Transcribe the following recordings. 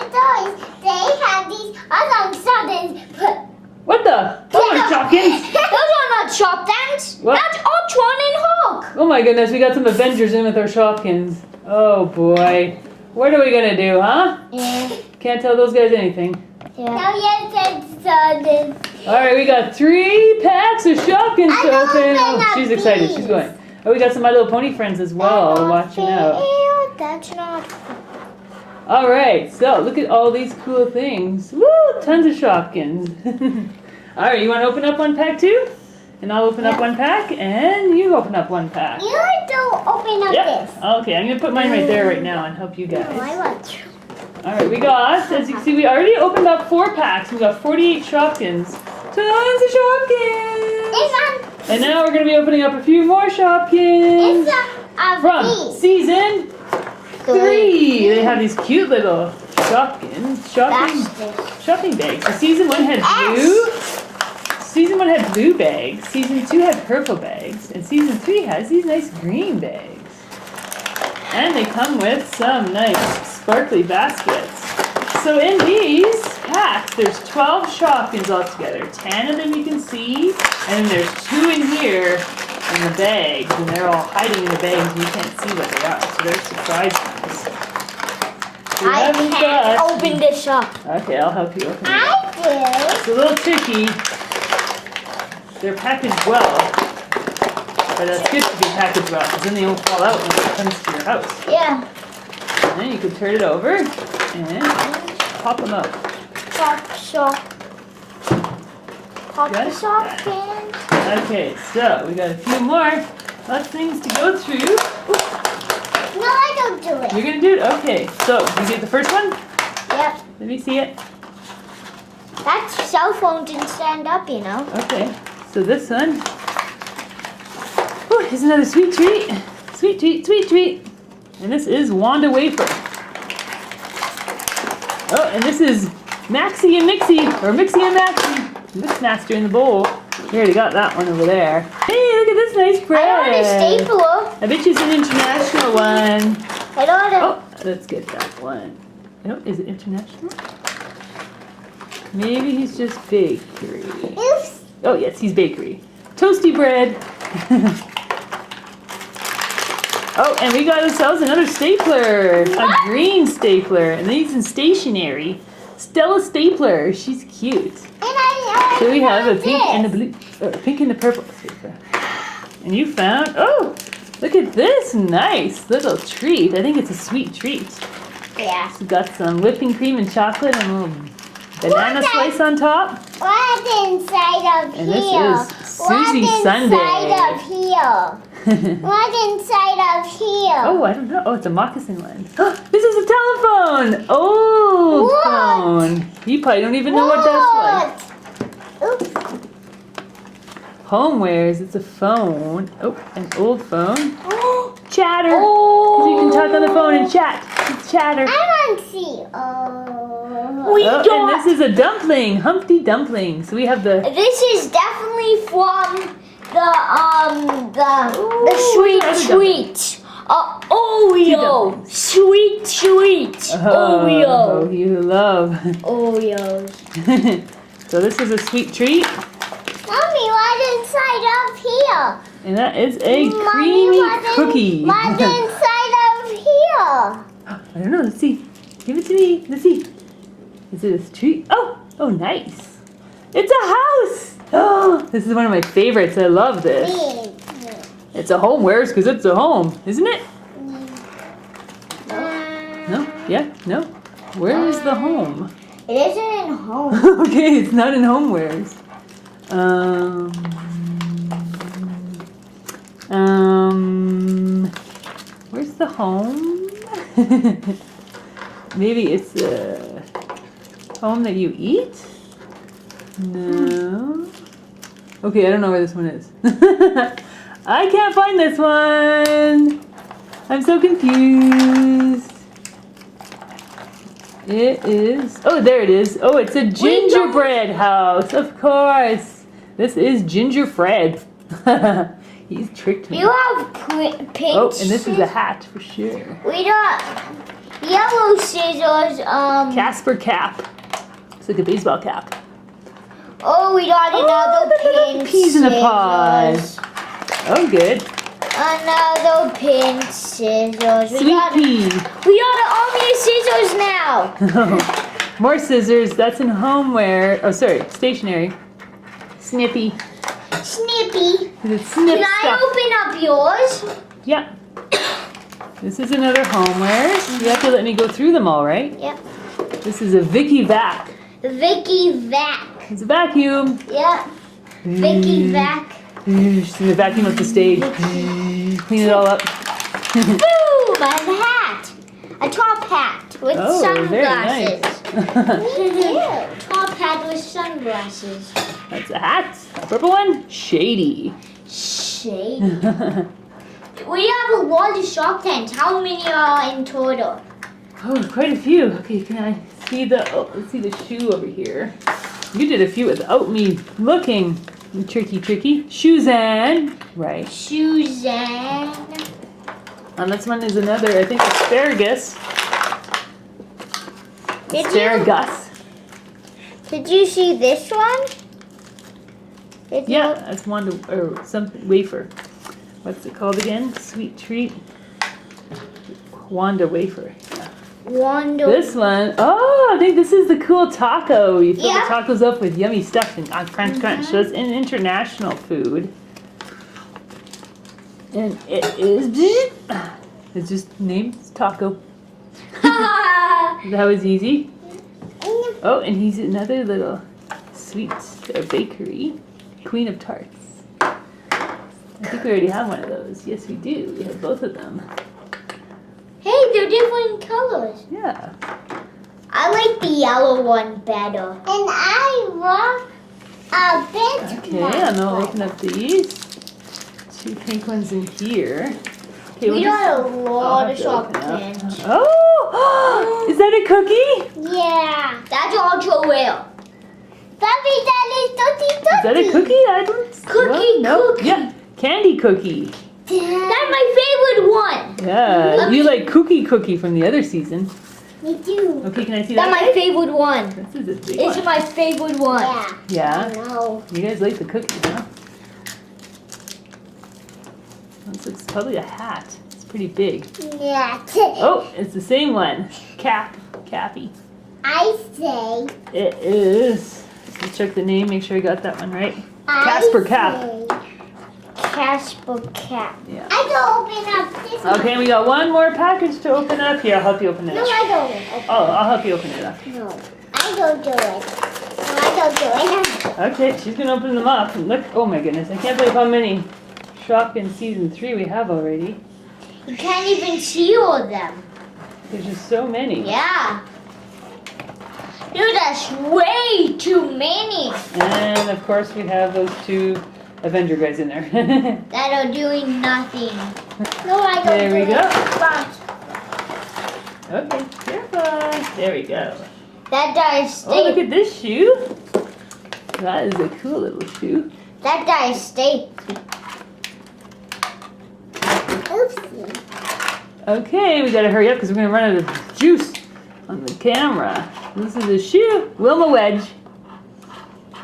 toys, they have these other something. What the? Those are Shopkins. Those are not Shopkins. What? That's Ultron and Hulk. Oh my goodness, we got some Avengers in with our Shopkins. Oh boy. What are we gonna do, huh? Yeah. Can't tell those guys anything. Yeah. Now yes, it's Alright, we got 3 packs of Shopkins to open. Oh, she's excited. these. She's going. Oh, we got some My Little Pony friends as well watching out. Ew, that's not. Alright, so look at all these cool things. Woo! Tons of Shopkins. Alright, you want to open up one pack too? And I'll open up one pack, and you open up one pack. You have to open up this. Okay, I'm going to put mine right there right now and help you guys. No, I want to. Alright, we got, as you can see, we already opened up 4 packs. We got 48 Shopkins. Tons of Shopkins! And now we're going to be opening up a few more Shopkins. From season 3. They have these cute little shopping bags. So season 1 had blue. Season 1 had blue bags. Season 2 had purple bags. And season 3 has these nice green bags. And they come with some nice sparkly baskets. So in these packs, there's 12 Shopkins altogether. 10 of them you can see. And then there's 2 in here in the bags. And they're all hiding in the bags and you can't see what they are. So they're surprise ones. I can't open this up. Okay, I'll help you open it. I do. It's a little tricky. They're packaged well. But that's good to be packaged well, because then they won't fall out when it comes to your house. Yeah. And then you can turn it over and pop them out. Pop the Shopkins. Okay, so we got a few more less things to go through. No, I don't do it. You're going to do it? Okay, so you get the first one? Yep. Let me see it. That cell phone didn't stand up, you know. Okay, so this one. Here's another sweet treat. Sweet treat, sweet treat. And this is Wanda Wafer. Oh, and this is Maxie and Mixie, or Mixie and Maxie. Mixmaster in the bowl. We already got that one over there. Hey, look at this nice bread. I want a stapler. I bet you it's an international one. I don't know. Oh, let's get that one. Oh, is it international? Maybe he's just bakery. Oops. Oh, yes, he's bakery. Toasty bread. Oh, and we got ourselves another stapler. What? A green stapler. And these in stationery. Stella stapler. She's cute. So we have a pink and a blue, pink and a purple stapler. And you found, oh, look at this nice little treat. I think it's a sweet treat. Yeah. It's got some whipping cream and chocolate and a little banana slice on top. What's inside of And here? this is Susie Sundae. What's inside of here? What's inside of here? Oh, I don't know. Oh, it's a moccasin one. This is a telephone. Old What? phone. You probably don't even know what that's like. Oops. Homewares. It's a phone. Oh, an old phone. Chatter. Oh. So you can talk on the phone and chat. It's chatter. I want to see. Oh, and this is a dumpling. Humpty Dumpling. So we have the... This is definitely from the sweet another treat. Oreo. Sweet treat. Oh, Oreo. you love. Oreos. So this is a sweet treat. Mommy, what's inside of here? And that is a creamy cookie. What's inside of here? I don't know. Let's see. Give it to me. Let's see. Is it a treat? Oh, nice. It's a house. Oh, this is one of my favorites. I love this. It's a homewares because it's a home, isn't it? No? Yeah? No? Where is the home? It isn't in home. Okay, it's not in homewares. Where's the home? Maybe it's a home that you eat? No. Okay, I don't know where this one is. I can't find this one. I'm so confused. It is. Oh, there it is. Oh, it's a gingerbread house. Of course. This is Gingerfred. He's tricked me. You have pink. Oh, and this is a hat for sure. We don't. Yellow scissors. Casper cap. It's like a baseball cap. Oh, we got another pin. Peas in a pod. scissors. Oh, good. Another pin scissors. Sweet pea. We got an army of scissors now. More scissors. That's in homeware. Oh, sorry, stationery. Snippy. Snippy. It's snip Can stuff. I open up yours? Yeah. This is another homeware. You have to let me go through them all, right? Yep. This is a Vicky Vac. Vicky Vac. It's a vacuum. Yep. Vicky Vac. She's gonna vacuum up the stage. Clean it all up. Boom! I have a hat. A top hat with Oh, very sunglasses. nice. Top hat with sunglasses. That's a hat. A purple one. Shady. Shade. We have a lot of shark tanks. How many are in total? Oh, quite a few. Okay, can I see the? Oh, let's see the shoe over here. You did a few without me looking. Tricky. Suzanne. Right. Suzanne. And this one is another, I think, asparagus. Asparagus. Did you see this one? Yeah, that's Wanda, or something, wafer. What's it called again? Sweet treat. Wanda wafer. Yeah. Wanda. This one, oh, I think this is the cool taco. You fill Yeah. the tacos up with yummy stuff and crunch. So it's an international food. And it is, it's just named taco. That was easy. Oh, and he's another little sweet bakery. Queen of Tarts. I think we already have one of those. Yes, we do. We have both of them. Hey, they're different colors. Yeah. I like the yellow one better. And I want a bit Okay, and I'll open up these. Two pink ones in here. Okay, We got a lot I'll of have to shark open up. tanks. Oh! Is that a cookie? Yeah. That's ultra rare. Daddy, Is that a cookie? I don't. Cookie, No. cookie. Yeah, candy cookie. That's my favorite one. Yeah, you like cookie from the other season. Me too. Okay, can I see That's that? my favorite one. This is a big It's one. my favorite one. Yeah. No. You guys like the cookie, huh? This looks probably a hat. It's pretty big. Yeah. Oh, it's the same one. Cappy. I say. It is. Let's check the name, make sure I got that one right. Casper Cap. Casper Cap. Yeah. I can open up this one. Okay, we got one more package to open up. Here, I'll help you open it No, up. I don't. Oh, I'll help you open it up. No, I don't do it. No, I don't do it. Okay, she's gonna open them up. And look, oh my goodness, I can't believe how many Shopkins Season 3 we have already. You can't even see all of them. There's just so many. Yeah. Dude, that's way too many And of course we have those two Avenger guys in there. that are doing nothing. No, I don't There do we it. go. But Okay, careful. There we go. that dies Oh, look stay. at this shoe. That is a cool little shoe. That dies stay. Oopsie. Okay, we gotta hurry up because we're gonna run out of juice on the camera. This is a shoe, Wilma Wedge.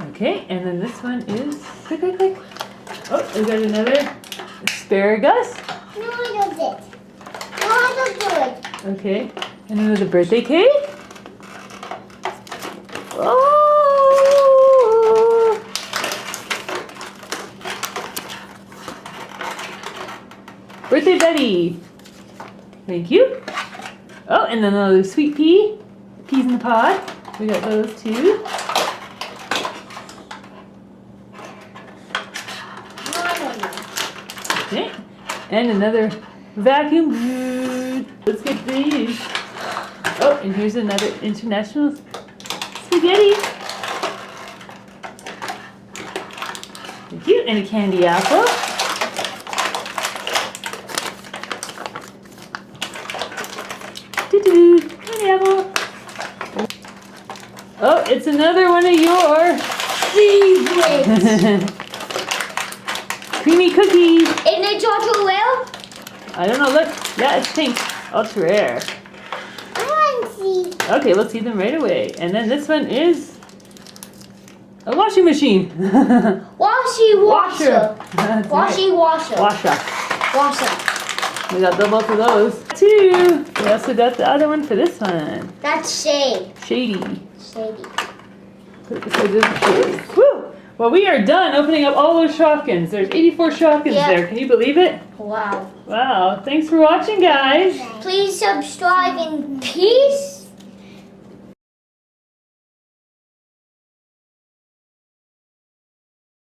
Okay, and then this one is, quick. Oh, we got another asparagus. No, I don't do it. No, I don't do it. Okay, and another birthday cake. Oh! Birthday Betty. Thank you. Oh, and then another sweet pea. Peas in the pod. We got those too. No, I don't know. Okay. And another vacuum. Let's get these. Oh, and here's another international spaghetti. Thank you. And a candy apple. Doo-doo. Candy apple. Oh, it's another one of your Favorite. creamy cookies. Isn't it ultra rare? I don't know, look. Yeah, it's pink. Ultra rare. easy. Okay, we'll see them right away. And then this one is a washing machine. Washy washer. That's Washy washer. Washer. Washer. We got double for those. 2. We also got the other one for this one. That's shade. Shady. Shady. Woo! Well, we are done opening up all those Shopkins. There's 84 Shopkins there. Can you believe it? Wow. Wow. Thanks for watching, guys. Please subscribe and peace.